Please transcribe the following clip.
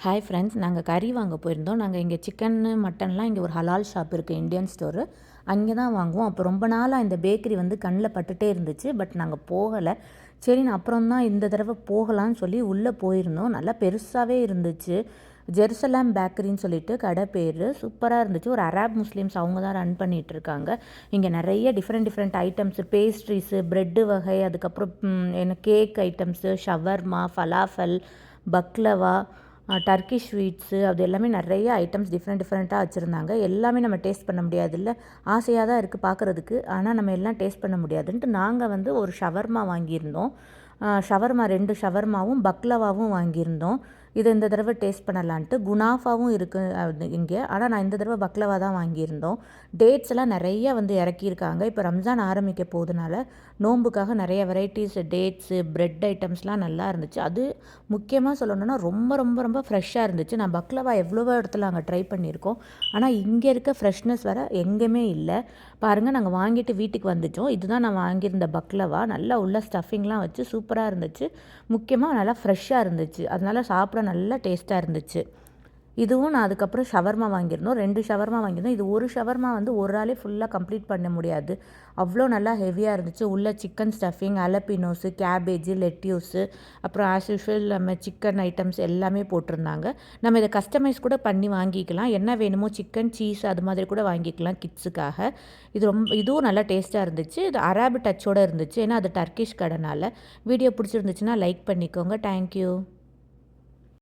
Hi friends, நாங்கள் கறி வாங்க போயிருந்தோம். நாங்கள் இங்கே சிக்கன்னு மட்டன்லாம் இங்கே ஒரு ஹலால் ஷாப் இருக்குது, இந்தியன் ஸ்டோரு. அங்கே தான் வாங்குவோம். அப்போ ரொம்ப நாளாக இந்த பேக்கரி வந்து கண்ணில் பட்டுட்டே இருந்துச்சு. பட் நாங்கள் போகலை. சரின்னு அப்புறம் தான் இந்த தடவை போகலான்னு சொல்லி உள்ளே போயிருந்தோம். நல்லா பெருசாகவே இருந்துச்சு. ஜெருசலம் பேக்கரின்னு சொல்லிட்டு கடை பேர். சூப்பராக இருந்துச்சு. ஒரு அராப் முஸ்லீம்ஸ் அவங்க தான் ரன் பண்ணிகிட்டு இருக்காங்க. இங்கே நிறைய டிஃப்ரெண்ட் ஐட்டம்ஸு, பேஸ்ட்ரீஸு, ப்ரெட்டு வகை, அதுக்கப்புறம் என்ன cake items, shawarma, falafel, baklava, Turkish sweets, அது எல்லாமே நிறைய ஐட்டம்ஸ் டிஃப்ரெண்ட்டாக வச்சுருந்தாங்க. எல்லாமே நம்ம டேஸ்ட் பண்ண முடியாதுல்ல. ஆசையாக தான் இருக்குது பார்க்குறதுக்கு. ஆனால் நம்ம எல்லாம் டேஸ்ட் பண்ண முடியாதுன்ட்டு நாங்கள் வந்து ஒரு ஷவர்மா வாங்கியிருந்தோம். ஷவர்மா 2 ஷவர்மாவும் பக்லவாவும் வாங்கியிருந்தோம். இது இந்த தடவை டேஸ்ட் பண்ணலான்ட்டு. குனாஃபாவும் இருக்குது இங்கே. ஆனால் நான் இந்த தடவை பக்லவா தான் வாங்கியிருந்தோம். டேட்ஸ் எல்லாம் நிறைய வந்து இறக்கியிருக்காங்க. இப்போ ரம்ஜான் ஆரம்பிக்க போகுதுனால நோன்புக்காக நிறைய வெரைட்டிஸ் டேட்ஸு, ப்ரெட் ஐட்டம்ஸ்லாம் நல்லா இருந்துச்சு. அது முக்கியமாக சொல்லணுன்னா ரொம்ப ரொம்ப ரொம்ப ஃப்ரெஷ்ஷாக இருந்துச்சு. நான் பக்லவா எவ்வளவோ இடத்துல அங்கே ட்ரை பண்ணியிருக்கோம். ஆனால் இங்கே இருக்க ஃப்ரெஷ்னஸ் வேறு எங்கேயுமே இல்லை. பாருங்கள், நாங்கள் வாங்கிட்டு வீட்டுக்கு வந்துட்டோம். இதுதான் நான் வாங்கியிருந்த பக்லவா. நல்லா உள்ள ஸ்டஃபிங்லாம் வச்சு சூப்பராக இருந்துச்சு. முக்கியமாக நல்லா ஃப்ரெஷ்ஷாக இருந்துச்சு. அதனால் சாப்பிட நல்லா டேஸ்ட்டாக இருந்துச்சு. இதுவும் நான் அதுக்கப்புறம் ஷவர்மா வாங்கியிருந்தோம். 2 ஷவர்மா வாங்கியிருந்தோம். இது ஒரு ஷவர்மா வந்து ஒரு ஆளே ஃபுல்லாக கம்ப்ளீட் பண்ண முடியாது. அவ்வளோ நல்லா ஹெவியாக இருந்துச்சு. உள்ள சிக்கன் ஸ்டஃபிங், அலப்பினோஸு, கேபேஜு, லெட்யூஸு, அப்புறம் ஆஸ் யூஷுவல் நம்ம சிக்கன் ஐட்டம்ஸ் எல்லாமே போட்டிருந்தாங்க. நம்ம இதை கஸ்டமைஸ் கூட பண்ணி வாங்கிக்கலாம். என்ன வேணுமோ சிக்கன், சீஸ் அது மாதிரி கூட வாங்கிக்கலாம் கிட்ஸுக்காக. இதுவும் நல்லா டேஸ்ட்டாக இருந்துச்சு. இது அராபு டச்சோடு இருந்துச்சு. ஏன்னா அது டர்க்கிஷ் கடைனால. வீடியோ பிடிச்சிருந்துச்சுன்னா லைக் பண்ணிக்கோங்க. தேங்க்யூ.